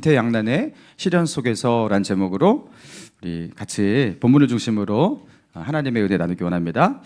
태양난의 시련 속에서란 제목으로 우리 같이 본문을 중심으로 하나님의 은혜 나누기 원합니다.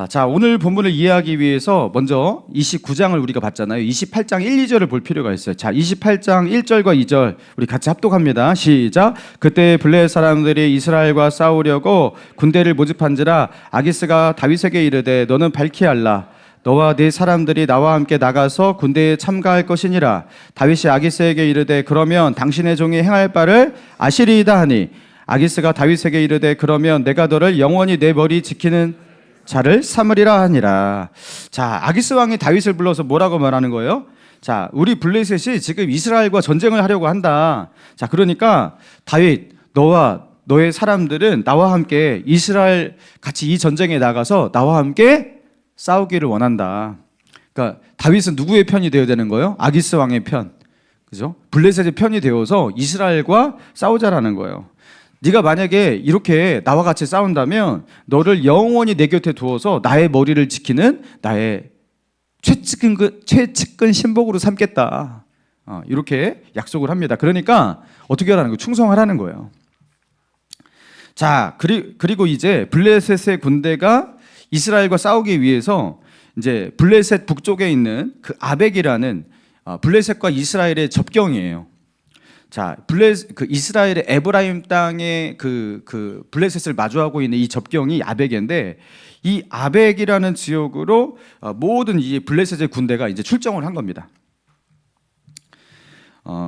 자, 오늘 본문을 이해하기 위해서 먼저 29장을 우리가 봤잖아요. 28장 1, 2절을 볼 필요가 있어요. 자, 28장 1절과 2절 우리 같이 합독합니다. 시작. 그때 블레셋 사람들이 이스라엘과 싸우려고 군대를 모집한지라 아기스가 다윗에게 이르되 너는 밝히 알라. 너와 네 사람들이 나와 함께 나가서 군대에 참가할 것이니라. 다윗이 아기스에게 이르되 그러면 당신의 종이 행할 바를 아시리이다 하니 아기스가 다윗에게 이르되 그러면 내가 너를 영원히 내 머리 지키는 자를 삼으리라 하니라. 자, 아기스 왕이 다윗을 불러서 뭐라고 말하는 거예요? 자, 우리 블레셋이 지금 이스라엘과 전쟁을 하려고 한다. 자, 그러니까 다윗, 너와 너의 사람들은 나와 함께 이스라엘 같이 이 전쟁에 나가서 나와 함께 싸우기를 원한다. 그러니까 다윗은 누구의 편이 되어야 되는 거예요? 아기스 왕의 편, 그죠? 블레셋의 편이 되어서 이스라엘과 싸우자라는 거예요. 네가 만약에 이렇게 나와 같이 싸운다면 너를 영원히 내 곁에 두어서 나의 머리를 지키는 나의 최측근 신복으로 삼겠다. 이렇게 약속을 합니다. 그러니까 어떻게 하라는 거예요? 충성하라는 거예요. 자, 그리고 이제 블레셋의 군대가 이스라엘과 싸우기 위해서 이제 블레셋 북쪽에 있는 그 아벡이라는 블레셋과 이스라엘의 접경이에요. 자, 그 이스라엘의 에브라임 땅의 그 블레셋을 마주하고 있는 이 접경이 아벡인데 이 아벡이라는 지역으로 모든 이 블레셋의 군대가 이제 출정을 한 겁니다.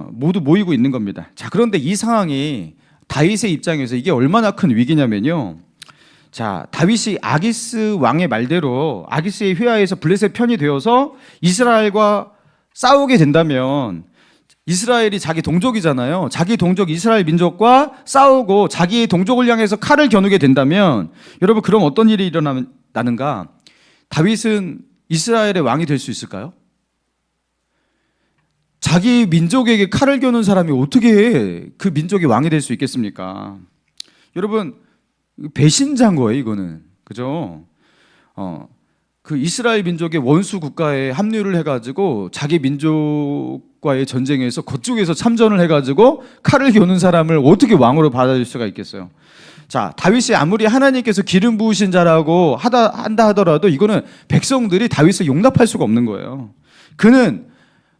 모두 모이고 있는 겁니다. 자, 그런데 이 상황이 다윗의 입장에서 이게 얼마나 큰 위기냐면요. 자, 다윗이 아기스 왕의 말대로 아기스의 회하에서 블레셋 편이 되어서 이스라엘과 싸우게 된다면 이스라엘이 자기 동족이잖아요. 자기 동족 이스라엘 민족과 싸우고 자기 동족을 향해서 칼을 겨누게 된다면 여러분 그럼 어떤 일이 일어나는가? 다윗은 이스라엘의 왕이 될 수 있을까요? 자기 민족에게 칼을 겨눈 사람이 어떻게 그 민족의 왕이 될 수 있겠습니까? 여러분 배신자인 거예요, 이거는. 그죠? 그 이스라엘 민족의 원수 국가에 합류를 해가지고 자기 민족과의 전쟁에서 그쪽에서 참전을 해가지고 칼을 겨눈 사람을 어떻게 왕으로 받아들일 수가 있겠어요? 자, 다윗이 아무리 하나님께서 기름 부으신 자라고 한다 하더라도 이거는 백성들이 다윗을 용납할 수가 없는 거예요. 그는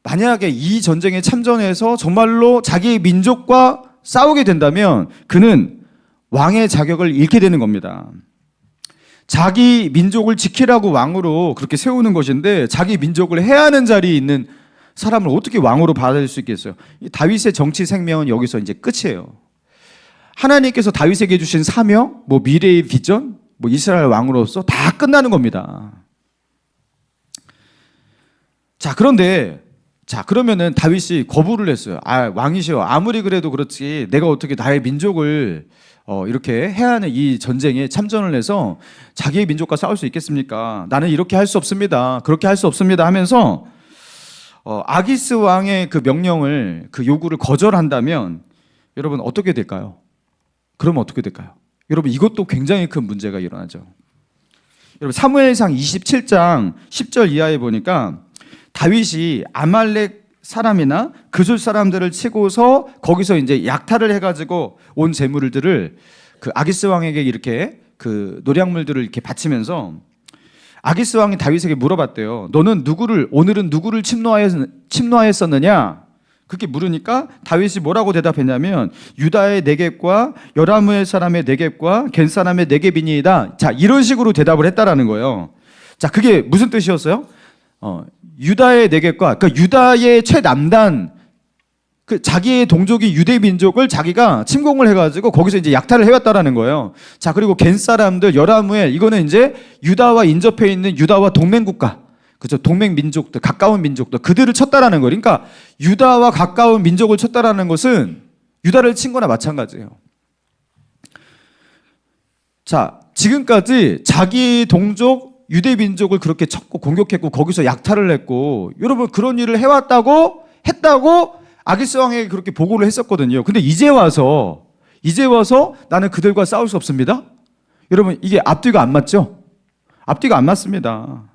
만약에 이 전쟁에 참전해서 정말로 자기 민족과 싸우게 된다면 그는 왕의 자격을 잃게 되는 겁니다. 자기 민족을 지키라고 왕으로 그렇게 세우는 것인데 자기 민족을 해하는 자리에 있는 사람을 어떻게 왕으로 받아들일 수 있겠어요? 다윗의 정치 생명은 여기서 이제 끝이에요. 하나님께서 다윗에게 주신 사명, 미래의 비전, 이스라엘 왕으로서 다 끝나는 겁니다. 자, 그러면은 다윗이 거부를 했어요. 왕이시여, 아무리 그래도 그렇지 내가 어떻게 나의 민족을 이렇게 해하는 이 전쟁에 참전을 해서 자기의 민족과 싸울 수 있겠습니까? 나는 이렇게 할 수 없습니다. 그렇게 할 수 없습니다 하면서 아기스 왕의 그 명령을, 그 요구를 거절한다면 여러분 어떻게 될까요? 그러면 어떻게 될까요? 여러분 이것도 굉장히 큰 문제가 일어나죠. 여러분 사무엘상 27장 10절 이하에 보니까 다윗이 아말렉 사람이나 그술 사람들을 치고서 거기서 이제 약탈을 해가지고 온 재물들을 그 아기스 왕에게 이렇게 그 노량물들을 이렇게 바치면서 아기스 왕이 다윗에게 물어봤대요. 너는 오늘은 누구를 침노하였었느냐? 그렇게 물으니까 다윗이 뭐라고 대답했냐면 유다의 네겝과 여라무엘 사람의 네겝과 겐 사람의 네겝이니이다. 자, 이런 식으로 대답을 했다라는 거예요. 자, 그게 무슨 뜻이었어요? 유다의 네겝과, 그러니까 유다의 최남단, 그 자기의 동족이 유대 민족을 자기가 침공을 해가지고 거기서 이제 약탈을 해왔다라는 거예요. 자, 그리고 겐 사람들, 여라무엘, 이거는 이제 유다와 인접해 있는 유다와 동맹국가, 그죠? 동맹 민족들, 가까운 민족들, 그들을 쳤다라는 거예요. 그러니까 유다와 가까운 민족을 쳤다라는 것은 유다를 친 거나 마찬가지예요. 자, 지금까지 자기 동족 유대 민족을 그렇게 쳤고 공격했고 거기서 약탈을 했고 여러분 그런 일을 했다고 아기스 왕에게 그렇게 보고를 했었거든요. 근데 이제 와서 나는 그들과 싸울 수 없습니다. 여러분 이게 앞뒤가 안 맞죠? 앞뒤가 안 맞습니다.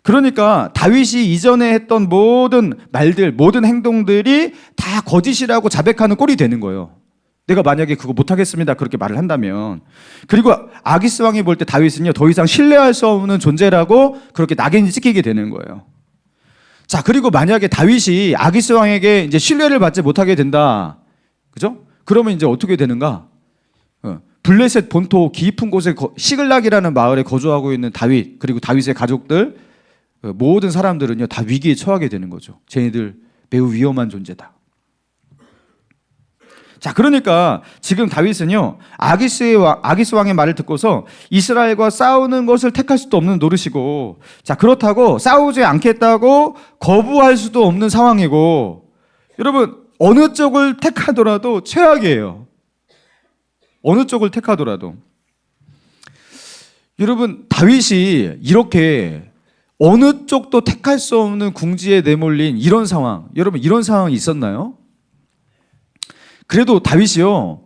그러니까 다윗이 이전에 했던 모든 말들, 모든 행동들이 다 거짓이라고 자백하는 꼴이 되는 거예요. 내가 만약에 그거 못하겠습니다 그렇게 말을 한다면. 그리고 아기스 왕이 볼 때 다윗은요 더 이상 신뢰할 수 없는 존재라고 그렇게 낙인이 찍히게 되는 거예요. 자, 그리고 만약에 다윗이 아기스 왕에게 이제 신뢰를 받지 못하게 된다, 그죠? 그러면 이제 어떻게 되는가? 블레셋 본토 깊은 곳에 시글락이라는 마을에 거주하고 있는 다윗, 그리고 다윗의 가족들, 모든 사람들은요 다 위기에 처하게 되는 거죠. 쟤네들 매우 위험한 존재다. 자, 그러니까 지금 다윗은요 아기스 왕의 말을 듣고서 이스라엘과 싸우는 것을 택할 수도 없는 노릇이고, 자, 그렇다고 싸우지 않겠다고 거부할 수도 없는 상황이고, 여러분 어느 쪽을 택하더라도 최악이에요. 어느 쪽을 택하더라도. 여러분 다윗이 이렇게 어느 쪽도 택할 수 없는 궁지에 내몰린 이런 상황, 여러분 이런 상황이 있었나요? 그래도 다윗이요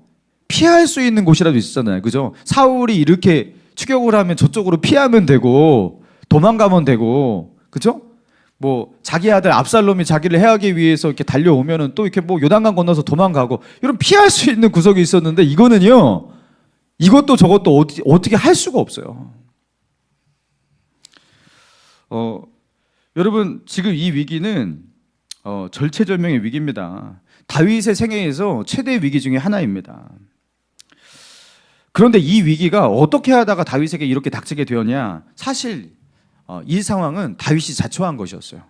피할 수 있는 곳이라도 있었잖아요, 그죠? 사울이 이렇게 추격을 하면 저쪽으로 피하면 되고 도망가면 되고, 그죠? 뭐 자기 아들 압살롬이 자기를 해하기 위해서 이렇게 달려오면은 또 이렇게 뭐 요단강 건너서 도망가고, 이런 피할 수 있는 구석이 있었는데 이거는요 이것도 저것도 어떻게 할 수가 없어요. 여러분 지금 이 위기는 절체절명의 위기입니다. 다윗의 생애에서 최대 위기 중에 하나입니다. 그런데 이 위기가 어떻게 하다가 다윗에게 이렇게 닥치게 되었냐? 사실 이 상황은 다윗이 자초한 것이었어요.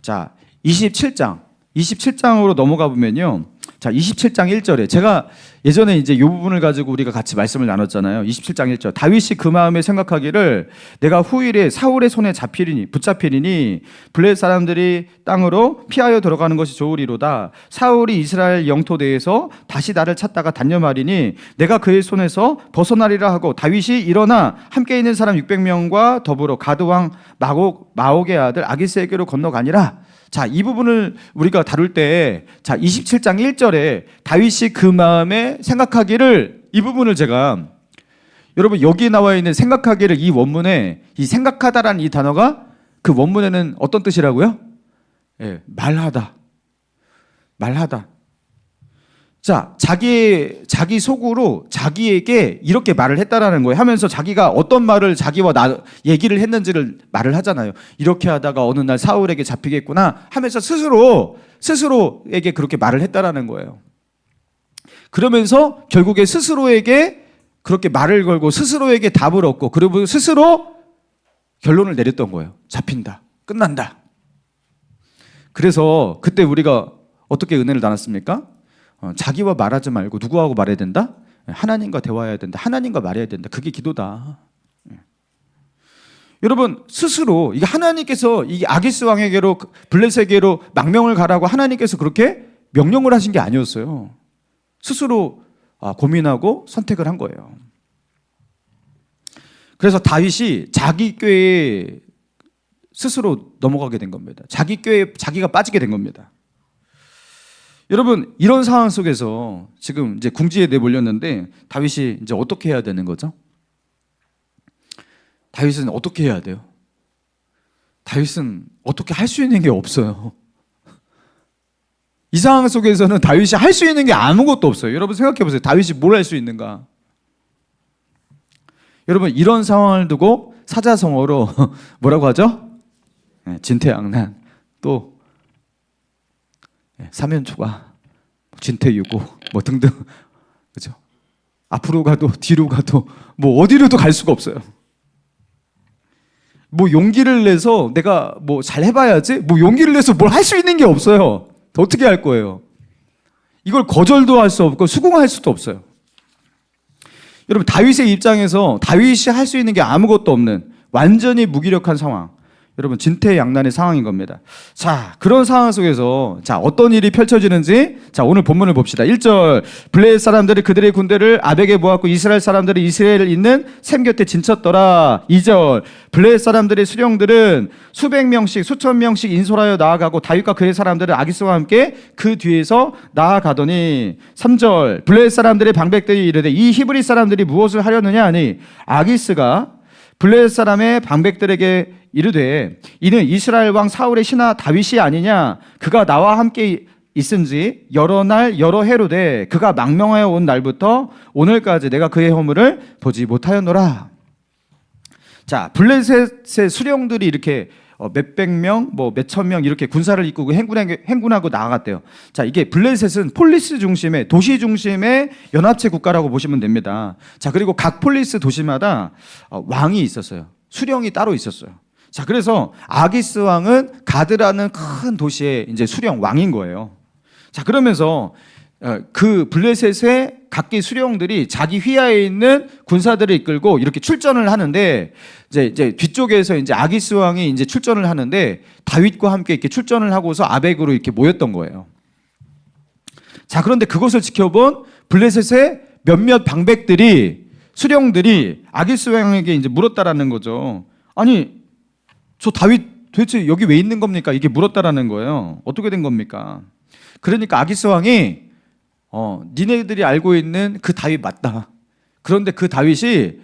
자, 27장으로 넘어가 보면요. 자, 27장 1절에 제가 예전에 이제 이 부분을 가지고 우리가 같이 말씀을 나눴잖아요. 27장 1절. 다윗이 그 마음에 생각하기를 내가 후일에 사울의 손에 붙잡히리니 블레셋 사람들이 땅으로 피하여 들어가는 것이 좋으리로다. 사울이 이스라엘 영토 내에서 다시 나를 찾다가 단념하리니 내가 그의 손에서 벗어나리라 하고, 다윗이 일어나 함께 있는 사람 600명과 더불어 가드 왕 마옥의 아들 아기스에게로 건너가니라. 자, 이 부분을 우리가 다룰 때, 자, 27장 1절에 다윗이 그 마음에 생각하기를, 이 부분을 제가, 여러분 여기 나와 있는 생각하기를, 이 원문에 이 생각하다라는 이 단어가 그 원문에는 어떤 뜻이라고요? 예, 말하다. 자, 자기 속으로 자기에게 이렇게 말을 했다라는 거예요. 하면서 자기가 어떤 말을 자기와 얘기를 했는지를 말을 하잖아요. 이렇게 하다가 어느 날 사울에게 잡히겠구나 하면서 스스로에게 그렇게 말을 했다라는 거예요. 그러면서 결국에 스스로에게 그렇게 말을 걸고 스스로에게 답을 얻고, 그리고 스스로 결론을 내렸던 거예요. 잡힌다. 끝난다. 그래서 그때 우리가 어떻게 은혜를 나눴습니까? 자기와 말하지 말고 누구하고 말해야 된다? 하나님과 대화해야 된다. 하나님과 말해야 된다. 그게 기도다. 여러분 스스로 이게 하나님께서 이 아기스 왕에게로 블레셋에게로 망명을 가라고 하나님께서 그렇게 명령을 하신 게 아니었어요. 스스로 고민하고 선택을 한 거예요. 그래서 다윗이 자기 꾀에 스스로 넘어가게 된 겁니다. 자기 꾀에 자기가 빠지게 된 겁니다. 여러분 이런 상황 속에서 지금 이제 궁지에 내몰렸는데 다윗이 이제 어떻게 해야 되는 거죠? 다윗은 어떻게 해야 돼요? 다윗은 어떻게 할 수 있는 게 없어요. 이 상황 속에서는 다윗이 할 수 있는 게 아무것도 없어요. 여러분 생각해 보세요. 다윗이 뭘 할 수 있는가? 여러분 이런 상황을 두고 사자성어로 뭐라고 하죠? 진퇴양난, 또 사면초가, 진퇴유고 뭐 등등, 그죠? 앞으로 가도 뒤로 가도 뭐 어디로도 갈 수가 없어요. 뭐 용기를 내서 내가 뭐 잘 해봐야지, 뭐 용기를 내서 뭘 할 수 있는 게 없어요. 어떻게 할 거예요? 이걸 거절도 할 수 없고 수긍할 수도 없어요. 여러분 다윗의 입장에서 다윗이 할 수 있는 게 아무것도 없는 완전히 무기력한 상황, 여러분 진퇴양난의 상황인 겁니다. 자, 그런 상황 속에서 자 어떤 일이 펼쳐지는지, 자 오늘 본문을 봅시다. 1절, 블레셋 사람들이 그들의 군대를 아벡에 모았고 이스라엘 사람들이 이스라엘을 잇는 셈 곁에 진쳤더라. 2절, 블레셋 사람들의 수령들은 수백 명씩 수천 명씩 인솔하여 나아가고 다윗과 그의 사람들은 아기스와 함께 그 뒤에서 나아가더니 3절, 블레셋 사람들의 방백들이 이르되 이 히브리 사람들이 무엇을 하려느냐 하니 아기스가 블레셋 사람의 방백들에게 이르되 이는 이스라엘 왕 사울의 신하 다윗이 아니냐? 그가 나와 함께 있은지 여러 날 여러 해로되 그가 망명하여 온 날부터 오늘까지 내가 그의 허물을 보지 못하였노라. 자, 블레셋의 수령들이 이렇게 몇백 명, 뭐 몇천 명 이렇게 군사를 이끌고 행군하고 나아갔대요. 자, 이게 블레셋은 폴리스 중심의 도시 중심의 연합체 국가라고 보시면 됩니다. 자, 그리고 각 폴리스 도시마다 왕이 있었어요. 수령이 따로 있었어요. 자, 그래서 아기스 왕은 가드라는 큰 도시의 이제 수령 왕인 거예요. 자, 그러면서 그 블레셋의 각기 수령들이 자기 휘하에 있는 군사들을 이끌고 이렇게 출전을 하는데 이제 뒤쪽에서 이제 아기스 왕이 이제 출전을 하는데 다윗과 함께 이렇게 출전을 하고서 아벡으로 이렇게 모였던 거예요. 자, 그런데 그것을 지켜본 블레셋의 몇몇 방백들이 수령들이 아기스 왕에게 이제 물었다라는 거죠. 아니, 저 다윗 도대체 여기 왜 있는 겁니까? 이게 물었다라는 거예요. 어떻게 된 겁니까? 그러니까 아기스 왕이 니네들이 알고 있는 그 다윗 맞다. 그런데 그 다윗이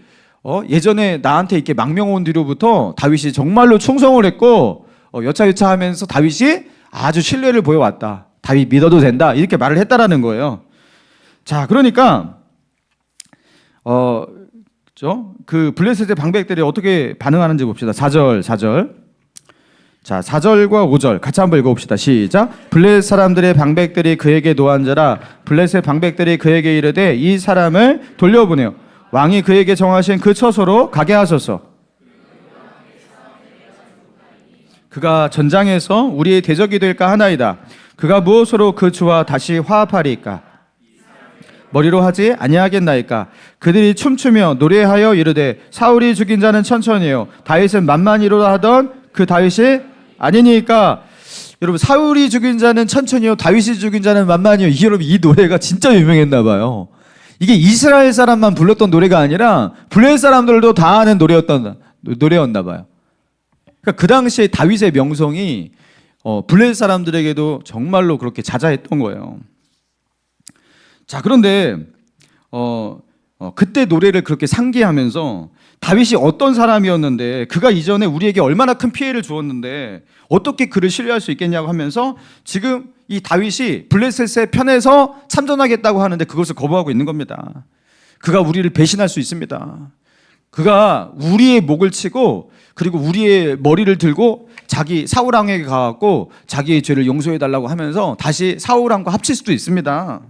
예전에 나한테 이렇게 망명 온 뒤로부터 다윗이 정말로 충성을 했고 여차여차하면서 다윗이 아주 신뢰를 보여왔다. 다윗 믿어도 된다. 이렇게 말을 했다라는 거예요. 자, 그러니까 그 블레셋의 방백들이 어떻게 반응하는지 봅시다. 4절. 자, 4절과 5절 같이 한번 읽어봅시다. 시작. 블레셋 사람들의 방백들이 그에게 노한자라. 블레셋 방백들이 그에게 이르되 이 사람을 돌려보내요. 왕이 그에게 정하신 그 처소로 가게 하소서. 그가 전장에서 우리의 대적이 될까 하나이다. 그가 무엇으로 그 주와 다시 화합하리까? 머리로 하지 아니하겠나이까? 그들이 춤추며 노래하여 이르되 사울이 죽인 자는 천천히요 다윗은 만만히로 하던 그 다윗이 아니니까. 여러분, 사울이 죽인 자는 천천히요 다윗이 죽인 자는 만만히요. 여러분, 이 노래가 진짜 유명했나 봐요. 이게 이스라엘 사람만 불렀던 노래가 아니라 블레셋 사람들도 다 아는 노래였나 봐요. 그러니까 그 당시에 다윗의 명성이 블레셋 사람들에게도 정말로 그렇게 자자했던 거예요. 자, 그런데 그때 노래를 그렇게 상기하면서 다윗이 어떤 사람이었는데 그가 이전에 우리에게 얼마나 큰 피해를 주었는데 어떻게 그를 신뢰할 수 있겠냐고 하면서 지금 이 다윗이 블레셋의 편에서 참전하겠다고 하는데 그것을 거부하고 있는 겁니다. 그가 우리를 배신할 수 있습니다. 그가 우리의 목을 치고 그리고 우리의 머리를 들고 자기 사울왕에게 가갖고 자기의 죄를 용서해달라고 하면서 다시 사울왕과 합칠 수도 있습니다.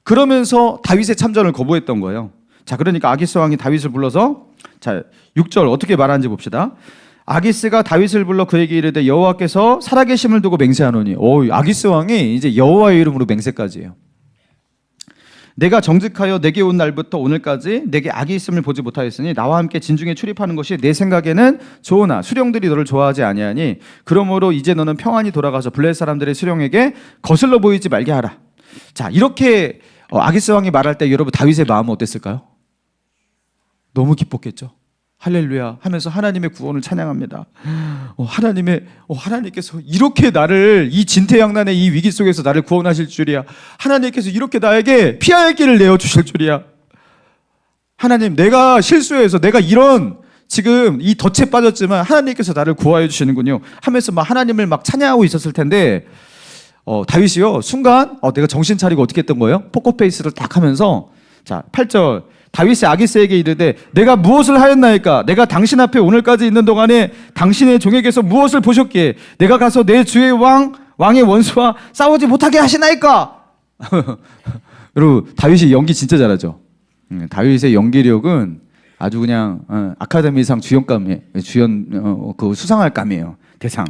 그러면서 다윗의 참전을 거부했던 거예요. 자, 그러니까 아기스 왕이 다윗을 불러서 자, 6절 어떻게 말하는지 봅시다. 아기스가 다윗을 불러 그에게 이르되 여호와께서 살아계심을 두고 맹세하노니. 아기스 왕이 이제 여호와의 이름으로 맹세까지 해요. 내가 정직하여 내게 온 날부터 오늘까지 내게 악이 있음을 보지 못하였으니 나와 함께 진중에 출입하는 것이 내 생각에는 좋으나 수령들이 너를 좋아하지 아니하니 그러므로 이제 너는 평안히 돌아가서 블레셋 사람들의 수령에게 거슬러 보이지 말게 하라. 자, 이렇게 아기스 왕이 말할 때 여러분 다윗의 마음은 어땠을까요? 너무 기뻤겠죠. 할렐루야 하면서 하나님의 구원을 찬양합니다. 하나님께서 이렇게 나를 이 진퇴양난의 이 위기 속에서 나를 구원하실 줄이야. 하나님께서 이렇게 나에게 피할 길을 내어 주실 줄이야. 하나님, 내가 실수해서 내가 이런 지금 이 덫에 빠졌지만 하나님께서 나를 구하여 주시는군요 하면서 막 하나님을 막 찬양하고 있었을 텐데 다윗이요 순간 내가 정신 차리고 어떻게 했던 거예요? 포커페이스를 딱 하면서 자 8절 다윗이 아기스에게 이르되 내가 무엇을 하였나이까? 내가 당신 앞에 오늘까지 있는 동안에 당신의 종에게서 무엇을 보셨기에 내가 가서 내 주의 왕의 원수와 싸우지 못하게 하시나이까? 여러분, 다윗이 연기 진짜 잘하죠. 다윗의 연기력은 아주 그냥 아카데미상 그 수상할 감이에요. 대상.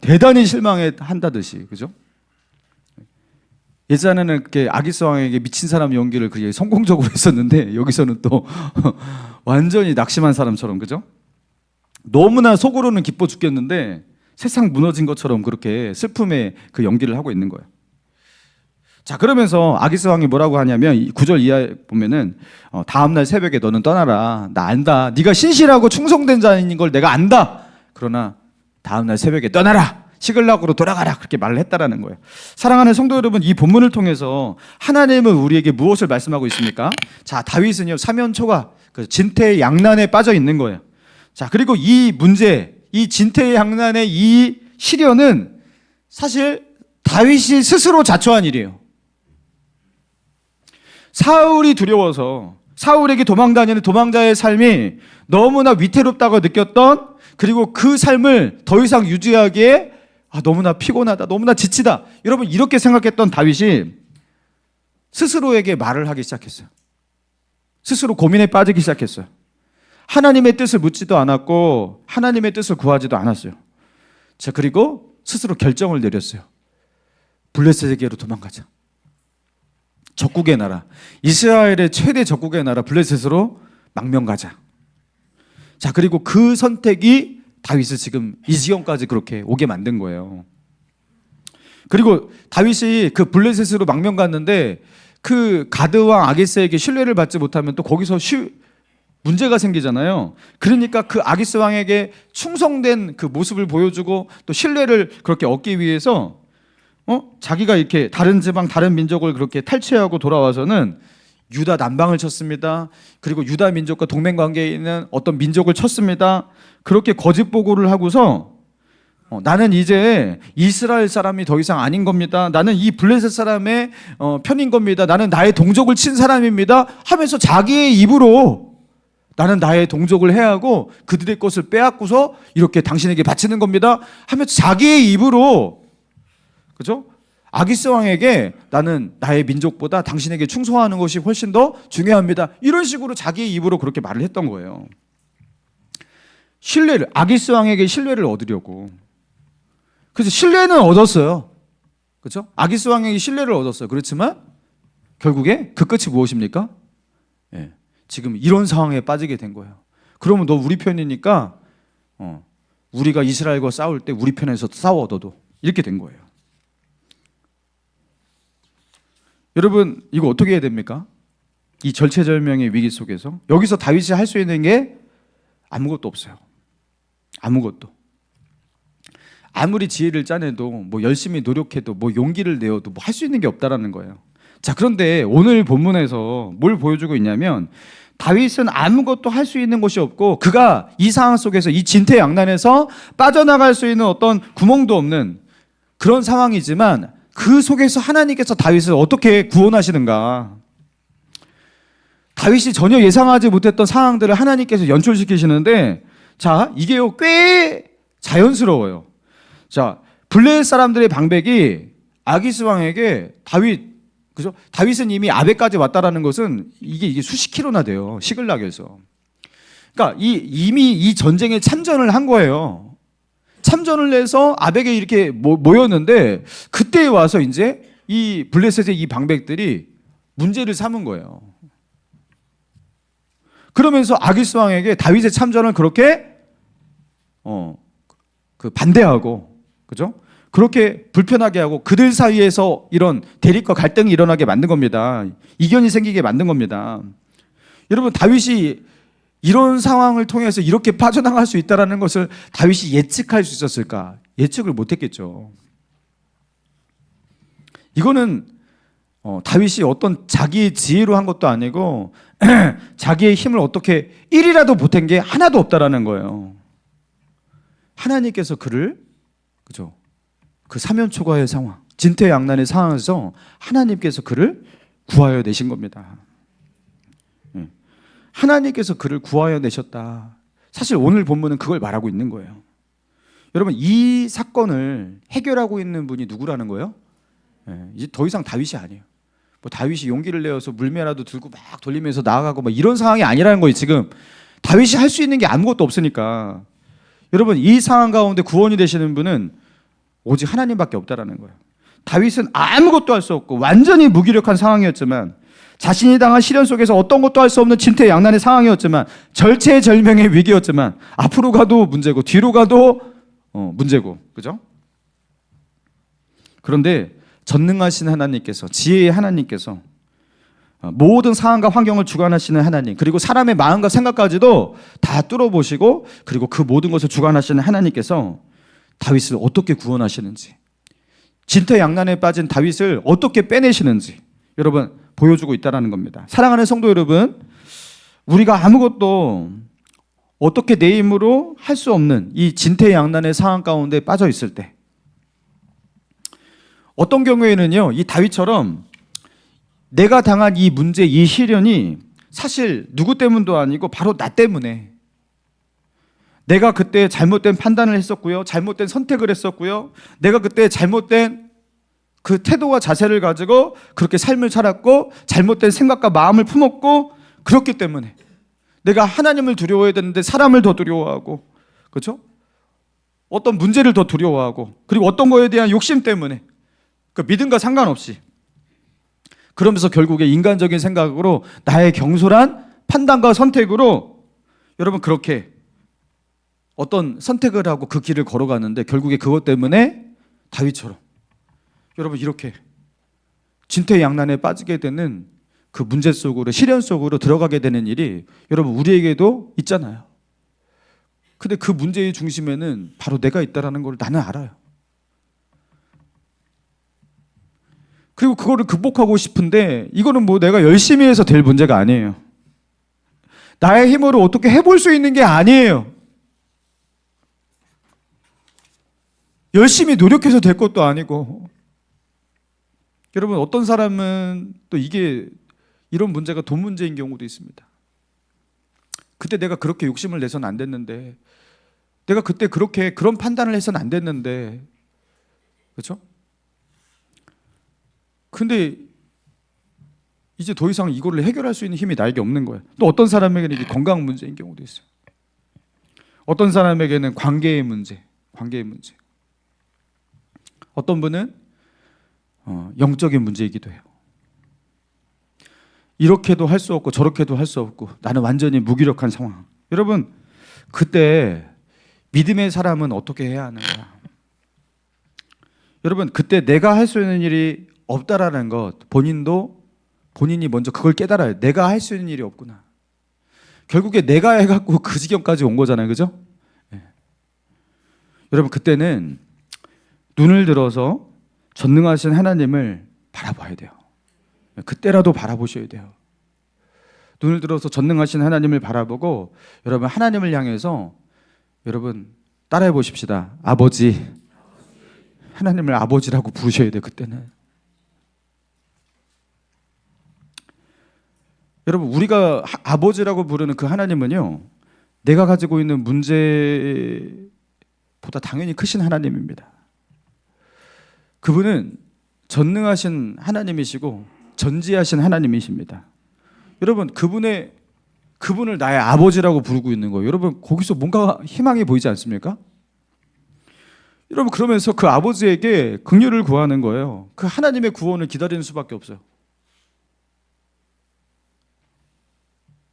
대단히 실망한다듯이, 그죠? 예전에는 그렇게 아기스 왕에게 미친 사람 연기를 그게 성공적으로 했었는데 여기서는 또 완전히 낙심한 사람처럼, 그죠? 너무나 속으로는 기뻐 죽겠는데 세상 무너진 것처럼 그렇게 슬픔의 그 연기를 하고 있는 거예요. 자, 그러면서 아기스 왕이 뭐라고 하냐면 9절 이하에 보면은 다음날 새벽에 너는 떠나라. 나 안다. 네가 신실하고 충성된 자인 걸 내가 안다. 그러나 다음날 새벽에 떠나라. 시글락으로 돌아가라. 그렇게 말을 했다라는 거예요. 사랑하는 성도 여러분, 이 본문을 통해서 하나님은 우리에게 무엇을 말씀하고 있습니까? 자, 다윗은요 사면초가 그 진퇴양난에 빠져 있는 거예요. 자, 그리고 이 문제, 이 진퇴양난의 이 시련은 사실 다윗이 스스로 자초한 일이에요. 사울이 두려워서 사울에게 도망다니는 도망자의 삶이 너무나 위태롭다고 느꼈던, 그리고 그 삶을 더 이상 유지하기에 너무나 피곤하다, 너무나 지치다, 여러분 이렇게 생각했던 다윗이 스스로에게 말을 하기 시작했어요. 스스로 고민에 빠지기 시작했어요. 하나님의 뜻을 묻지도 않았고 하나님의 뜻을 구하지도 않았어요. 자, 그리고 스스로 결정을 내렸어요. 블레셋에게로 도망가자. 적국의 나라, 이스라엘의 최대 적국의 나라 블레셋으로 망명 가자. 자, 그리고 그 선택이 다윗을 지금 이 지경까지 그렇게 오게 만든 거예요. 그리고 다윗이 그 블레셋으로 망명 갔는데 그 가드왕 아기스에게 신뢰를 받지 못하면 또 거기서 문제가 생기잖아요. 그러니까 그 아기스 왕에게 충성된 그 모습을 보여주고 또 신뢰를 그렇게 얻기 위해서 자기가 이렇게 다른 지방, 다른 민족을 그렇게 탈취하고 돌아와서는 유다 남방을 쳤습니다. 그리고 유다 민족과 동맹 관계에 있는 어떤 민족을 쳤습니다. 그렇게 거짓 보고를 하고서 나는 이제 이스라엘 사람이 더 이상 아닌 겁니다. 나는 이 블레셋 사람의 편인 겁니다. 나는 나의 동족을 친 사람입니다. 하면서 자기의 입으로 나는 나의 동족을 해하고 그들의 것을 빼앗고서 이렇게 당신에게 바치는 겁니다. 하면서 자기의 입으로, 그죠? 아기스 왕에게 나는 나의 민족보다 당신에게 충성하는 것이 훨씬 더 중요합니다. 이런 식으로 자기의 입으로 그렇게 말을 했던 거예요. 신뢰를, 아기스 왕에게 신뢰를 얻으려고. 그래서 신뢰는 얻었어요. 그렇죠? 아기스 왕에게 신뢰를 얻었어요. 그렇지만 결국에 그 끝이 무엇입니까? 예, 지금 이런 상황에 빠지게 된 거예요. 그러면 너 우리 편이니까 우리가 이스라엘과 싸울 때 우리 편에서 싸워 너도. 이렇게 된 거예요. 여러분 이거 어떻게 해야 됩니까? 이 절체절명의 위기 속에서 여기서 다윗이 할 수 있는 게 아무것도 없어요. 아무것도. 아무리 지혜를 짜내도 뭐 열심히 노력해도 뭐 용기를 내어도 뭐 할 수 있는 게 없다라는 거예요. 자, 그런데 오늘 본문에서 뭘 보여주고 있냐면 다윗은 아무것도 할 수 있는 것이 없고 그가 이 상황 속에서 이 진퇴양난에서 빠져나갈 수 있는 어떤 구멍도 없는 그런 상황이지만 그 속에서 하나님께서 다윗을 어떻게 구원하시는가. 다윗이 전혀 예상하지 못했던 상황들을 하나님께서 연출시키시는데, 자, 이게요 꽤 자연스러워요. 자, 블레셋 사람들의 방백이 아기스 왕에게 그죠? 다윗은 이미 아벡까지 왔다라는 것은 이게 수십 킬로나 돼요. 시글락에서. 그러니까 이미 이 전쟁에 참전을 한 거예요. 참전을 해서 아벡에 이렇게 모였는데 그때 와서 이제 이 블레셋의 이 방백들이 문제를 삼은 거예요. 그러면서 아기스 왕에게 다윗의 참전을 그렇게 반대하고, 그죠? 그렇게 불편하게 하고 그들 사이에서 이런 대립과 갈등이 일어나게 만든 겁니다. 이견이 생기게 만든 겁니다. 여러분 다윗이 이런 상황을 통해서 이렇게 빠져나갈 수 있다는 것을 다윗이 예측할 수 있었을까? 예측을 못했겠죠. 이거는 다윗이 어떤 자기의 지혜로 한 것도 아니고 자기의 힘을 어떻게 1이라도 보탠 게 하나도 없다라는 거예요. 하나님께서 그를, 그죠? 그 사면초가의 상황, 진퇴양난의 상황에서 하나님께서 그를 구하여 내신 겁니다. 하나님께서 그를 구하여 내셨다. 사실 오늘 본문은 그걸 말하고 있는 거예요. 여러분 이 사건을 해결하고 있는 분이 누구라는 거예요? 이제 더 이상 다윗이 아니에요. 뭐 다윗이 용기를 내어서 물매라도 들고 막 돌리면서 나아가고 막 이런 상황이 아니라는 거예요. 지금 다윗이 할 수 있는 게 아무것도 없으니까. 여러분 이 상황 가운데 구원이 되시는 분은 오직 하나님밖에 없다라는 거예요. 다윗은 아무것도 할 수 없고 완전히 무기력한 상황이었지만, 자신이 당한 시련 속에서 어떤 것도 할 수 없는 진퇴양난의 상황이었지만, 절체절명의 위기였지만, 앞으로 가도 문제고 뒤로 가도 문제고, 그죠? 그런데 전능하신 하나님께서, 지혜의 하나님께서, 모든 상황과 환경을 주관하시는 하나님, 그리고 사람의 마음과 생각까지도 다 뚫어보시고, 그리고 그 모든 것을 주관하시는 하나님께서 다윗을 어떻게 구원하시는지, 진퇴양난에 빠진 다윗을 어떻게 빼내시는지 여러분 보여주고 있다는 겁니다. 사랑하는 성도 여러분, 우리가 아무것도 어떻게 내 힘으로 할 수 없는 이 진퇴양난의 상황 가운데 빠져 있을 때, 어떤 경우에는요, 이 다윗처럼 내가 당한 이 문제, 이 시련이 사실 누구 때문도 아니고 바로 나 때문에, 내가 그때 잘못된 판단을 했었고요, 잘못된 선택을 했었고요, 내가 그때 잘못된 그 태도와 자세를 가지고 그렇게 삶을 살았고, 잘못된 생각과 마음을 품었고, 그렇기 때문에 내가 하나님을 두려워해야 되는데 사람을 더 두려워하고, 그렇죠? 어떤 문제를 더 두려워하고, 그리고 어떤 거에 대한 욕심 때문에, 그 믿음과 상관없이, 그러면서 결국에 인간적인 생각으로 나의 경솔한 판단과 선택으로 여러분 그렇게 어떤 선택을 하고 그 길을 걸어가는데, 결국에 그것 때문에 다윗처럼 여러분 이렇게 진퇴양난에 빠지게 되는 그 문제 속으로, 시련 속으로 들어가게 되는 일이 여러분 우리에게도 있잖아요. 근데 그 문제의 중심에는 바로 내가 있다라는 걸 나는 알아요. 그리고 그거를 극복하고 싶은데, 이거는 뭐 내가 열심히 해서 될 문제가 아니에요. 나의 힘으로 어떻게 해볼 수 있는 게 아니에요. 열심히 노력해서 될 것도 아니고. 여러분, 어떤 사람은 또 이게 이런 문제가 돈 문제인 경우도 있습니다. 그때 내가 그렇게 욕심을 내서는 안 됐는데, 내가 그때 그렇게 그런 판단을 해서는 안 됐는데, 그렇죠? 근데 이제 더 이상 이거를 해결할 수 있는 힘이 나에게 없는 거예요. 또 어떤 사람에게는 이게 건강 문제인 경우도 있어요. 어떤 사람에게는 관계의 문제. 어떤 분은 영적인 문제이기도 해요. 이렇게도 할 수 없고 저렇게도 할 수 없고 나는 완전히 무기력한 상황. 여러분, 그때 믿음의 사람은 어떻게 해야 하는가? 여러분, 그때 내가 할 수 있는 일이 없다라는 것, 본인이 먼저 그걸 깨달아요. 내가 할 수 있는 일이 없구나. 결국에 내가 해갖고 그 지경까지 온 거잖아요, 그죠? 네. 여러분, 그때는 눈을 들어서 전능하신 하나님을 바라봐야 돼요. 그때라도 바라보셔야 돼요. 눈을 들어서 전능하신 하나님을 바라보고, 여러분 하나님을 향해서 여러분 따라해 보십시다. 아버지. 하나님을 아버지라고 부르셔야 돼요. 그때는. 여러분, 우리가 아버지라고 부르는 그 하나님은요, 내가 가지고 있는 문제보다 당연히 크신 하나님입니다. 그분은 전능하신 하나님이시고 전지하신 하나님이십니다. 여러분, 그분을 나의 아버지라고 부르고 있는 거예요. 여러분, 거기서 뭔가 희망이 보이지 않습니까? 여러분, 그러면서 그 아버지에게 긍휼을 구하는 거예요. 그 하나님의 구원을 기다리는 수밖에 없어요.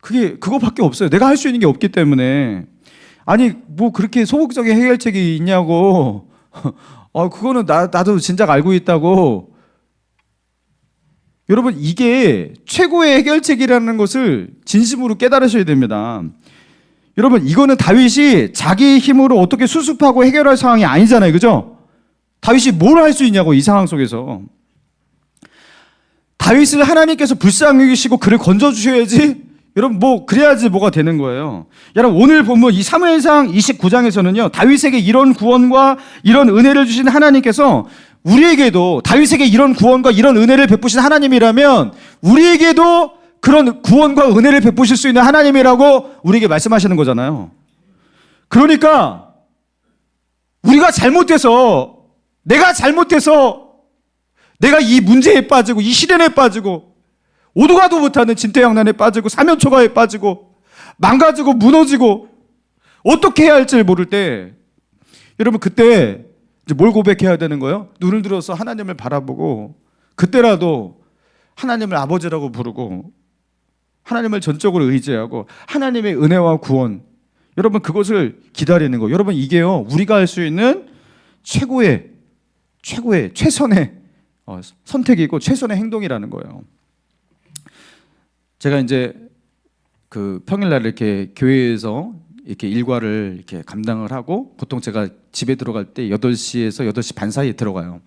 그거밖에 없어요. 내가 할 수 있는 게 없기 때문에. 아니, 뭐 그렇게 소극적인 해결책이 있냐고. 그거는 나도 진작 알고 있다고. 여러분, 이게 최고의 해결책이라는 것을 진심으로 깨달으셔야 됩니다. 여러분, 이거는 다윗이 자기 힘으로 어떻게 수습하고 해결할 상황이 아니잖아요, 그죠? 다윗이 뭘 할 수 있냐고, 이 상황 속에서. 다윗을 하나님께서 불쌍히 여기시고 그를 건져주셔야지, 여러분, 그래야지 뭐가 되는 거예요. 여러분, 오늘 본문 이 사무엘상 29장에서는요, 다윗에게 이런 구원과 이런 은혜를 주신 하나님께서 우리에게도, 다윗에게 이런 구원과 이런 은혜를 베푸신 하나님이라면 우리에게도 그런 구원과 은혜를 베푸실 수 있는 하나님이라고 우리에게 말씀하시는 거잖아요. 그러니까 우리가 내가 잘못해서 내가 이 문제에 빠지고 이 시련에 빠지고 오도 가도 못하는 진퇴양난에 빠지고 사면초가에 빠지고 망가지고 무너지고 어떻게 해야 할지 모를 때, 여러분, 그때 이제 뭘 고백해야 되는 거예요? 눈을 들어서 하나님을 바라보고 그때라도 하나님을 아버지라고 부르고 하나님을 전적으로 의지하고 하나님의 은혜와 구원, 여러분 그것을 기다리는 거. 여러분, 이게요, 우리가 할 수 있는 최선의 선택이고 최선의 행동이라는 거예요. 제가 이제 그 평일날 이렇게 교회에서 이렇게 일과를 이렇게 감당을 하고, 보통 제가 집에 들어갈 때 8시에서 8시 반 사이에 들어가요.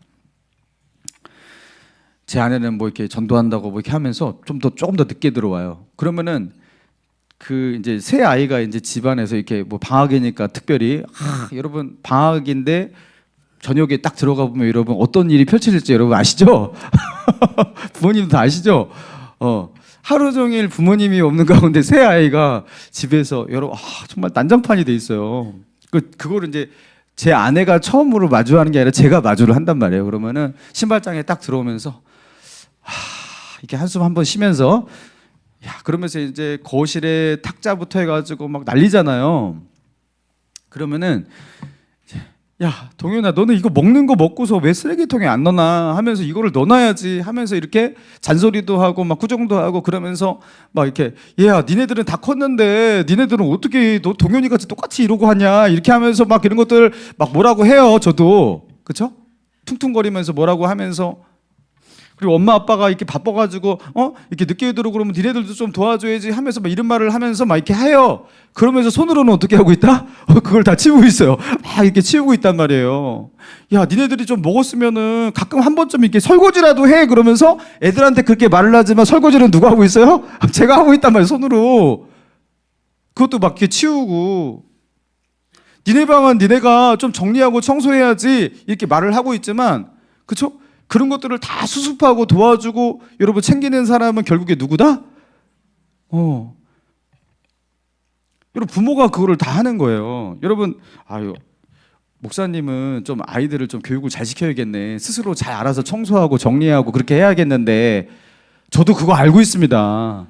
제 아내는 뭐 이렇게 전도한다고 뭐 이렇게 하면서 조금 더 늦게 들어와요. 그러면은 그 이제 새 아이가 이제 집안에서 이렇게 뭐 방학이니까 특별히 여러분 방학인데 저녁에 딱 들어가 보면 여러분 어떤 일이 펼쳐질지 여러분 아시죠? 부모님도 다 아시죠? 하루 종일 부모님이 없는 가운데 새 아이가 집에서 여러분 정말 난장판이 돼 있어요. 그거를 이제 제 아내가 처음으로 마주하는 게 아니라 제가 마주를 한단 말이에요. 그러면은 신발장에 딱 들어오면서 이렇게 한숨 한번 쉬면서 그러면서 이제 거실에 탁자부터 해가지고 막 난리잖아요. 그러면은 야 동현아 너는 이거 먹는 거 먹고서 왜 쓰레기통에 안 넣나 하면서 이거를 넣어놔야지 하면서 이렇게 잔소리도 하고 막 구정도 하고 그러면서 막 이렇게 얘야 니네들은 다 컸는데 니네들은 어떻게 너 동현이 같이 똑같이 이러고 하냐 이렇게 하면서 막 이런 것들 막 뭐라고 해요. 저도 그쵸? 퉁퉁거리면서 뭐라고 하면서 그리고 엄마 아빠가 이렇게 바빠가지고 이렇게 늦게 들어오고 그러면 니네들도 좀 도와줘야지 하면서 막 이런 말을 하면서 막 이렇게 해요. 그러면서 손으로는 어떻게 하고 있다? 그걸 다 치우고 있어요. 막 이렇게 치우고 있단 말이에요. 야 니네들이 좀 먹었으면은 가끔 한 번쯤 이렇게 설거지라도 해 그러면서 애들한테 그렇게 말을 하지만 설거지는 누가 하고 있어요? 제가 하고 있단 말이에요. 손으로. 그것도 막 이렇게 치우고 니네 방은 니네가 좀 정리하고 청소해야지 이렇게 말을 하고 있지만 그쵸? 그런 것들을 다 수습하고 도와주고 여러분 챙기는 사람은 결국에 누구다? 여러분 부모가 그거를 다 하는 거예요. 여러분 목사님은 좀 아이들을 좀 교육을 잘 시켜야겠네. 스스로 잘 알아서 청소하고 정리하고 그렇게 해야겠는데 저도 그거 알고 있습니다.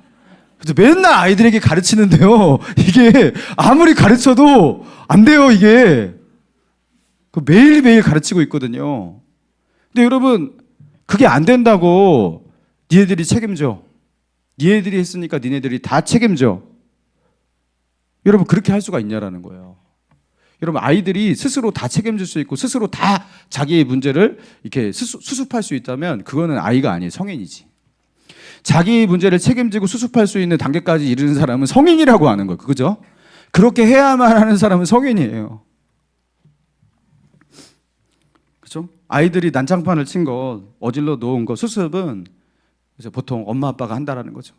그래서 맨날 아이들에게 가르치는데요. 이게 아무리 가르쳐도 안 돼요. 이게 매일매일 가르치고 있거든요. 근데 여러분 그게 안 된다고 니네들이 책임져. 니네들이 했으니까 니네들이 다 책임져. 여러분 그렇게 할 수가 있냐라는 거예요. 여러분 아이들이 스스로 다 책임질 수 있고 스스로 다 자기의 문제를 이렇게 수습할 수 있다면 그거는 아이가 아니에요. 성인이지. 자기 문제를 책임지고 수습할 수 있는 단계까지 이르는 사람은 성인이라고 하는 거예요. 그죠? 그렇게 해야만 하는 사람은 성인이에요. 그죠? 아이들이 난장판을 친 거, 어질러 놓은 거 수습은 이제 보통 엄마 아빠가 한다라는 거죠.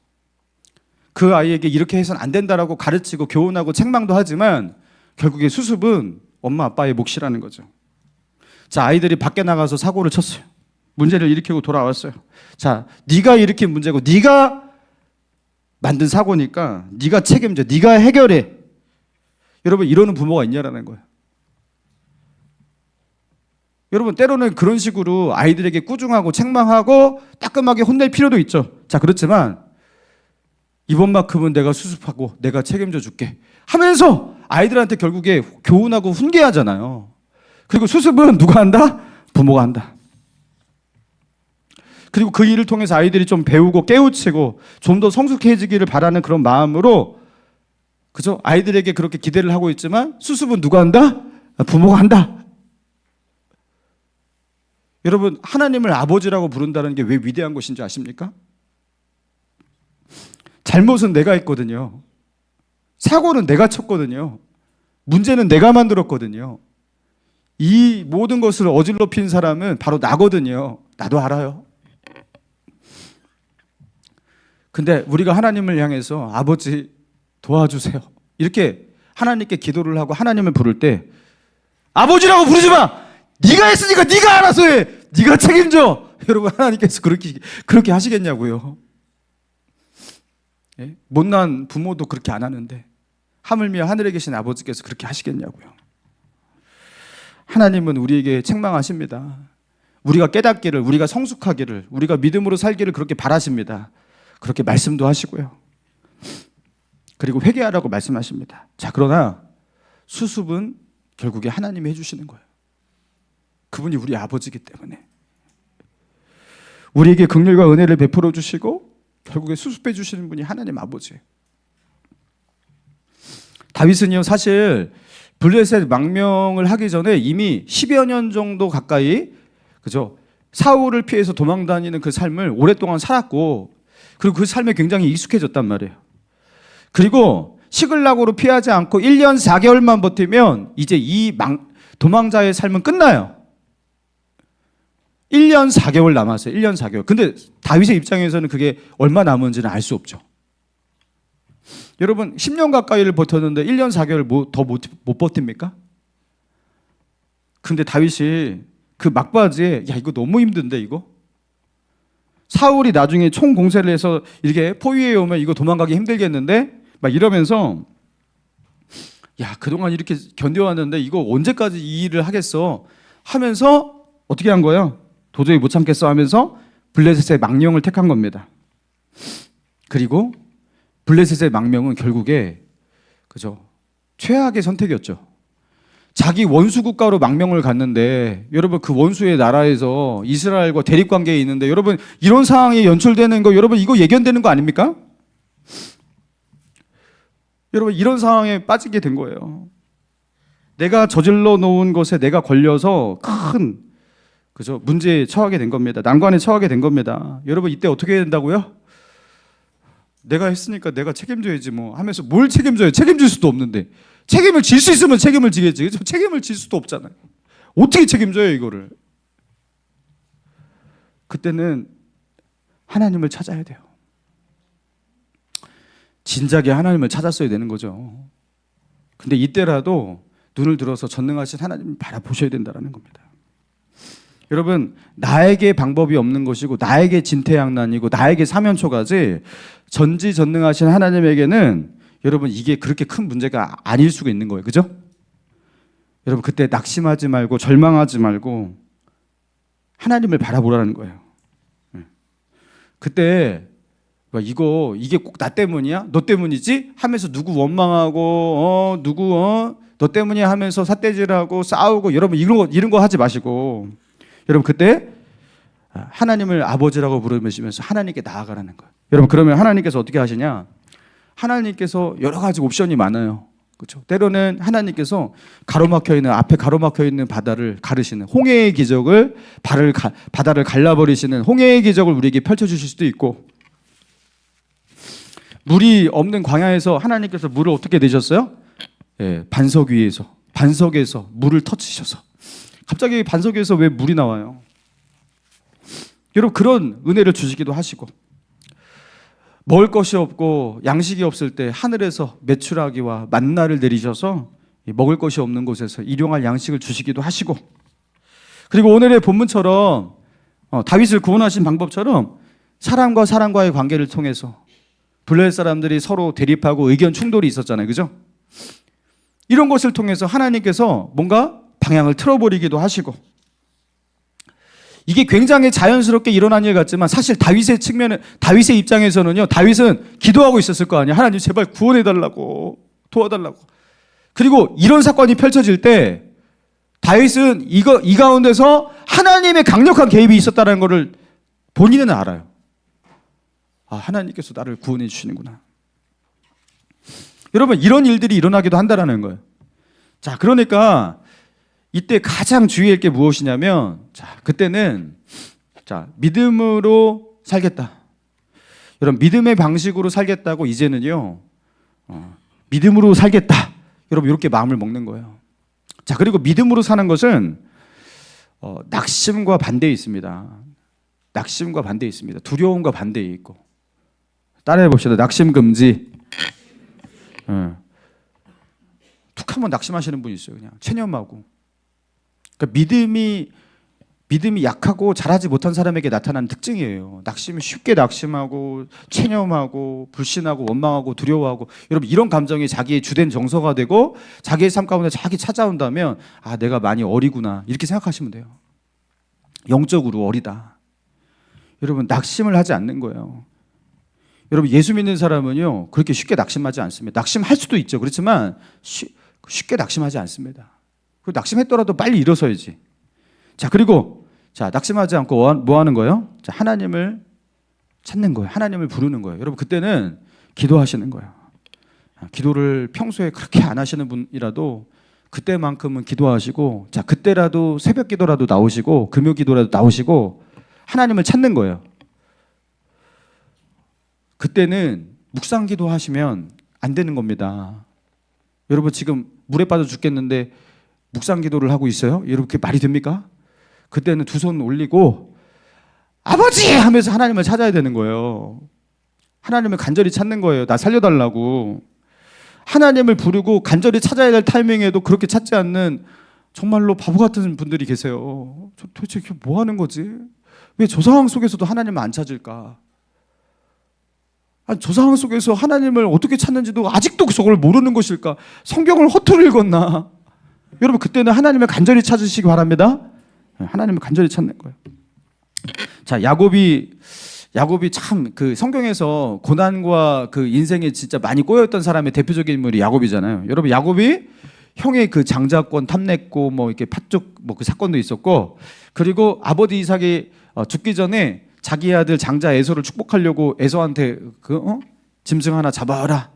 그 아이에게 이렇게 해서는 안 된다라고 가르치고 교훈하고 책망도 하지만 결국에 수습은 엄마 아빠의 몫이라는 거죠. 자, 아이들이 밖에 나가서 사고를 쳤어요. 문제를 일으키고 돌아왔어요. 자, 네가 일으킨 문제고 네가 만든 사고니까 네가 책임져. 네가 해결해. 여러분 이러는 부모가 있냐라는 거예요. 여러분 때로는 그런 식으로 아이들에게 꾸중하고 책망하고 따끔하게 혼낼 필요도 있죠. 자, 그렇지만 이번만큼은 내가 수습하고 내가 책임져 줄게 하면서 아이들한테 결국에 교훈하고 훈계하잖아요. 그리고 수습은 누가 한다? 부모가 한다. 그리고 그 일을 통해서 아이들이 좀 배우고 깨우치고 좀 더 성숙해지기를 바라는 그런 마음으로 그죠? 아이들에게 그렇게 기대를 하고 있지만 수습은 누가 한다? 부모가 한다. 여러분 하나님을 아버지라고 부른다는 게 왜 위대한 것인지 아십니까? 잘못은 내가 했거든요. 사고는 내가 쳤거든요. 문제는 내가 만들었거든요. 이 모든 것을 어질러 핀 사람은 바로 나거든요. 나도 알아요. 근데 우리가 하나님을 향해서 아버지 도와주세요. 이렇게 하나님께 기도를 하고 하나님을 부를 때 아버지라고 부르지 마. 네가 했으니까 네가 알아서 해. 네가 책임져. 여러분 하나님께서 그렇게 하시겠냐고요. 예? 못난 부모도 그렇게 안 하는데 하물며 하늘에 계신 아버지께서 그렇게 하시겠냐고요. 하나님은 우리에게 책망하십니다. 우리가 깨닫기를, 우리가 성숙하기를, 우리가 믿음으로 살기를 그렇게 바라십니다. 그렇게 말씀도 하시고요. 그리고 회개하라고 말씀하십니다. 자, 그러나 수습은 결국에 하나님이 해주시는 거예요. 그분이 우리 아버지이기 때문에 우리에게 긍휼과 은혜를 베풀어 주시고 결국에 수습해 주시는 분이 하나님 아버지예요. 다윗은요 사실 블레셋 망명을 하기 전에 이미 10여 년 정도 가까이 그죠? 사울을 피해서 도망다니는 그 삶을 오랫동안 살았고 그리고 그 삶에 굉장히 익숙해졌단 말이에요. 그리고 시글락으로 피하지 않고 1년 4개월만 버티면 이제 이 도망자의 삶은 끝나요. 1년 4개월 남았어요. 1년 4개월. 근데 다윗의 입장에서는 그게 얼마 남은지는 알 수 없죠. 여러분 10년 가까이를 버텼는데 1년 4개월 더 못 버팁니까? 근데 다윗이 그 막바지에 야 이거 너무 힘든데 이거? 사울이 나중에 총 공세를 해서 이렇게 포위해 오면 이거 도망가기 힘들겠는데? 막 이러면서 야 그동안 이렇게 견뎌왔는데 이거 언제까지 이 일을 하겠어? 하면서 어떻게 한 거예요? 도저히 못 참겠어 하면서 블레셋의 망령을 택한 겁니다. 그리고 블레셋의 망명은 결국에 그죠? 최악의 선택이었죠. 자기 원수 국가로 망명을 갔는데 여러분 그 원수의 나라에서 이스라엘과 대립 관계에 있는데 여러분 이런 상황이 연출되는 거 여러분 이거 예견되는 거 아닙니까? 여러분 이런 상황에 빠지게 된 거예요. 내가 저질러 놓은 것에 내가 걸려서 큰 그죠? 문제에 처하게 된 겁니다. 난관에 처하게 된 겁니다. 여러분 이때 어떻게 해야 된다고요? 내가 했으니까 내가 책임져야지 뭐 하면서 뭘 책임져요? 책임질 수도 없는데 책임을 질 수 있으면 책임을 지겠지. 책임을 질 수도 없잖아요. 어떻게 책임져요 이거를? 그때는 하나님을 찾아야 돼요. 진작에 하나님을 찾았어야 되는 거죠. 근데 이때라도 눈을 들어서 전능하신 하나님을 바라보셔야 된다는 겁니다. 여러분 나에게 방법이 없는 것이고 나에게 진퇴양난이고 나에게 사면초가지 전지전능하신 하나님에게는 여러분 이게 그렇게 큰 문제가 아닐 수가 있는 거예요. 그죠? 여러분 그때 낙심하지 말고 절망하지 말고 하나님을 바라보라는 거예요. 그때 이게 꼭 나 때문이야? 너 때문이지? 하면서 누구 원망하고 너 때문이야 하면서 삿대질하고 싸우고 여러분 이런 거 하지 마시고 여러분 그때 하나님을 아버지라고 부르시면서 하나님께 나아가라는 거예요. 여러분 그러면 하나님께서 어떻게 하시냐? 하나님께서 여러 가지 옵션이 많아요. 그렇죠? 때로는 하나님께서 앞에 가로막혀 있는 바다를 가르시는 홍해의 기적을 바다를 갈라버리시는 홍해의 기적을 우리에게 펼쳐주실 수도 있고 물이 없는 광야에서 하나님께서 물을 어떻게 내셨어요? 예, 반석에서 물을 터치셔서 갑자기 반석에서 왜 물이 나와요? 여러분 그런 은혜를 주시기도 하시고 먹을 것이 없고 양식이 없을 때 하늘에서 메추라기와 만나를 내리셔서 먹을 것이 없는 곳에서 일용할 양식을 주시기도 하시고 그리고 오늘의 본문처럼 다윗을 구원하신 방법처럼 사람과 사람과의 관계를 통해서 블레셋 사람들이 서로 대립하고 의견 충돌이 있었잖아요. 그죠? 이런 것을 통해서 하나님께서 뭔가 방향을 틀어버리기도 하시고 이게 굉장히 자연스럽게 일어난 일 같지만 사실 다윗의 입장에서는요. 다윗은 기도하고 있었을 거 아니에요. 하나님 제발 구원해달라고 도와달라고. 그리고 이런 사건이 펼쳐질 때 다윗은 이 가운데서 하나님의 강력한 개입이 있었다는 것을 본인은 알아요. 아, 하나님께서 나를 구원해 주시는구나. 여러분 이런 일들이 일어나기도 한다는 거예요. 자, 그러니까 이때 가장 주의할 게 무엇이냐면 그때는 믿음으로 살겠다. 여러분 믿음의 방식으로 살겠다고 이제는요. 믿음으로 살겠다. 여러분 이렇게 마음을 먹는 거예요. 자, 그리고 믿음으로 사는 것은 낙심과 반대에 있습니다. 낙심과 반대에 있습니다. 두려움과 반대에 있고. 따라해 봅시다. 낙심 금지. 툭 한번 낙심하시는 분이 있어요. 그냥 체념하고. 그러니까 믿음이 약하고 잘하지 못한 사람에게 나타나는 특징이에요. 낙심이 쉽게 낙심하고 체념하고 불신하고 원망하고 두려워하고 여러분 이런 감정이 자기의 주된 정서가 되고 자기의 삶 가운데 자기 찾아온다면 아 내가 많이 어리구나 이렇게 생각하시면 돼요. 영적으로 어리다. 여러분 낙심을 하지 않는 거예요. 여러분 예수 믿는 사람은요 그렇게 쉽게 낙심하지 않습니다. 낙심할 수도 있죠. 그렇지만 쉽게 낙심하지 않습니다. 그리고 낙심했더라도 빨리 일어서야지. 자, 그리고 낙심하지 않고 뭐 하는 거예요? 하나님을 찾는 거예요. 하나님을 부르는 거예요. 여러분 그때는 기도하시는 거예요. 기도를 평소에 그렇게 안 하시는 분이라도 그때만큼은 기도하시고 그때라도 새벽 기도라도 나오시고 금요 기도라도 나오시고 하나님을 찾는 거예요. 그때는 묵상 기도하시면 안 되는 겁니다. 여러분 지금 물에 빠져 죽겠는데 묵상 기도를 하고 있어요? 여러분 그게 말이 됩니까? 그때는 두 손 올리고 아버지 하면서 하나님을 찾아야 되는 거예요. 하나님을 간절히 찾는 거예요. 나 살려달라고. 하나님을 부르고 간절히 찾아야 될 타이밍에도 그렇게 찾지 않는 정말로 바보 같은 분들이 계세요. 도대체 이게 뭐 하는 거지? 왜 저 상황 속에서도 하나님을 안 찾을까? 아니, 저 상황 속에서 하나님을 어떻게 찾는지도 아직도 저걸 모르는 것일까? 성경을 허투루 읽었나? 여러분, 그때는 하나님을 간절히 찾으시기 바랍니다. 하나님을 간절히 찾는 거예요. 자, 야곱이 참 그 성경에서 고난과 그 인생에 진짜 많이 꼬였던 사람의 대표적인 인물이 야곱이잖아요. 여러분, 야곱이 형의 그 장자권 탐냈고 뭐 이렇게 팥죽 뭐 그 사건도 있었고, 그리고 아버지 이삭이 죽기 전에 자기 아들 장자 에서를 축복하려고 에서한테 짐승 하나 잡아와라.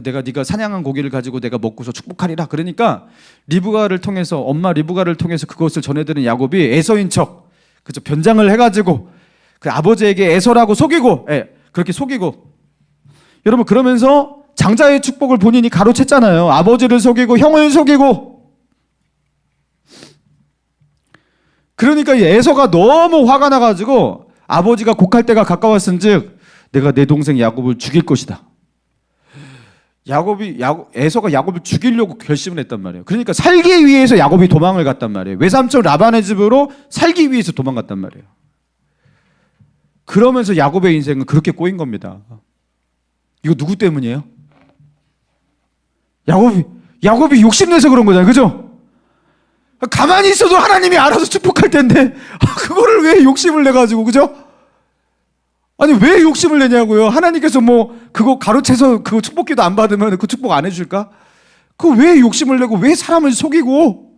네가 사냥한 고기를 가지고 내가 먹고서 축복하리라. 그러니까 리브가를 통해서, 엄마 리브가를 통해서 그것을 전해드린 야곱이 에서인 척 그죠, 변장을 해가지고 그 아버지에게 에서라고 속이고, 그렇게 속이고, 여러분, 그러면서 장자의 축복을 본인이 가로챘잖아요. 아버지를 속이고 형을 속이고. 그러니까 이 에서가 너무 화가 나가지고 아버지가 곡할 때가 가까웠은즉 내가 내 동생 야곱을 죽일 것이다. 에서가 야곱을 죽이려고 결심을 했단 말이에요. 그러니까 살기 위해서 야곱이 도망을 갔단 말이에요. 외삼촌 라반의 집으로 살기 위해서 도망갔단 말이에요. 그러면서 야곱의 인생은 그렇게 꼬인 겁니다. 이거 누구 때문이에요? 야곱이 욕심내서 그런 거잖아요. 그죠? 가만히 있어도 하나님이 알아서 축복할 텐데 그거를 왜 욕심을 내가지고, 그죠? 아니, 왜 욕심을 내냐고요. 하나님께서 뭐 그거 가로채서 그거 축복기도 안 받으면 그 축복 안 해줄까? 그거 왜 욕심을 내고 왜 사람을 속이고.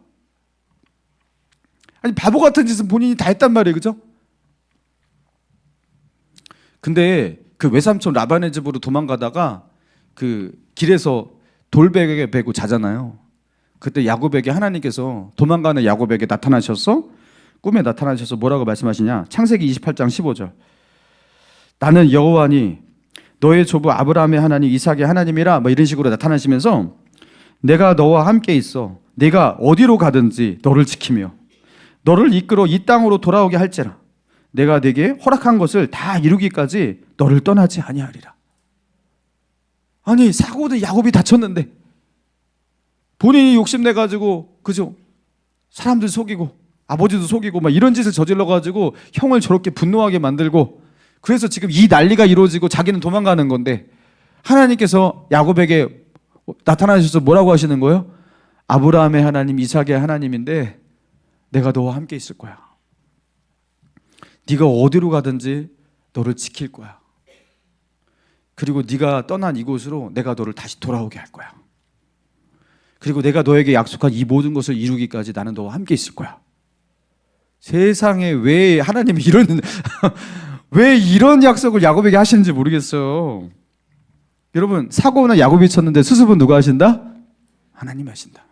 아니, 바보 같은 짓은 본인이 다 했단 말이에요. 그죠? 근데 그 외삼촌 라반의 집으로 도망가다가 그 길에서 돌베개 베고 자잖아요. 그때 야곱에게 하나님께서, 도망가는 야곱에게 꿈에 나타나셔서 뭐라고 말씀하시냐? 창세기 28장 15절. 나는 여호와니 너의 조부 아브라함의 하나님, 이삭의 하나님이라, 뭐 이런 식으로 나타나시면서 내가 너와 함께 있어. 네가 어디로 가든지 너를 지키며 너를 이끌어 이 땅으로 돌아오게 할지라. 내가 네게 허락한 것을 다 이루기까지 너를 떠나지 아니하리라. 아니, 사고도 야곱이 다쳤는데 본인이 욕심내가지고, 그죠? 사람들 속이고 아버지도 속이고 막 이런 짓을 저질러가지고 형을 저렇게 분노하게 만들고, 그래서 지금 이 난리가 이루어지고 자기는 도망가는 건데, 하나님께서 야곱에게 나타나셔서 뭐라고 하시는 거예요? 아브라함의 하나님, 이삭의 하나님인데 내가 너와 함께 있을 거야. 네가 어디로 가든지 너를 지킬 거야. 그리고 네가 떠난 이곳으로 내가 너를 다시 돌아오게 할 거야. 그리고 내가 너에게 약속한 이 모든 것을 이루기까지 나는 너와 함께 있을 거야. 세상에 왜 하나님이 왜 이런 약속을 야곱에게 하시는지 모르겠어요. 여러분, 사고는 야곱이 쳤는데 수습은 누가 하신다? 하나님이 하신다.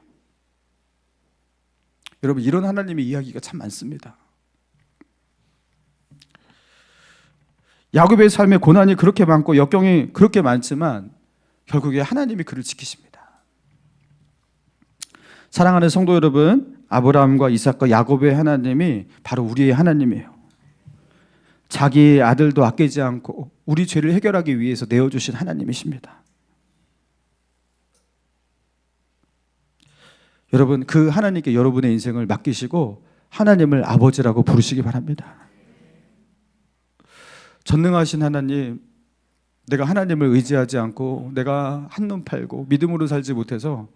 여러분, 이런 하나님의 이야기가 참 많습니다. 야곱의 삶에 고난이 그렇게 많고 역경이 그렇게 많지만 결국에 하나님이 그를 지키십니다. 사랑하는 성도 여러분, 아브라함과 이삭과 야곱의 하나님이 바로 우리의 하나님이에요. 자기의 아들도 아끼지 않고 우리 죄를 해결하기 위해서 내어주신 하나님이십니다. 여러분, 그 하나님께 여러분의 인생을 맡기시고 하나님을 아버지라고 부르시기 바랍니다. 전능하신 하나님, 내가 하나님을 의지하지 않고 내가 한눈 팔고 믿음으로 살지 못해서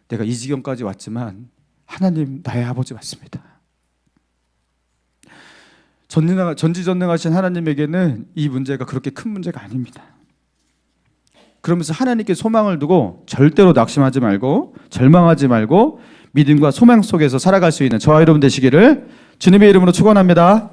내가 이 지경까지 왔지만 하나님 나의 아버지 맞습니다. 전지전능하신 하나님에게는 이 문제가 그렇게 큰 문제가 아닙니다. 그러면서 하나님께 소망을 두고 절대로 낙심하지 말고 절망하지 말고 믿음과 소망 속에서 살아갈 수 있는 저와 여러분 되시기를 주님의 이름으로 축원합니다.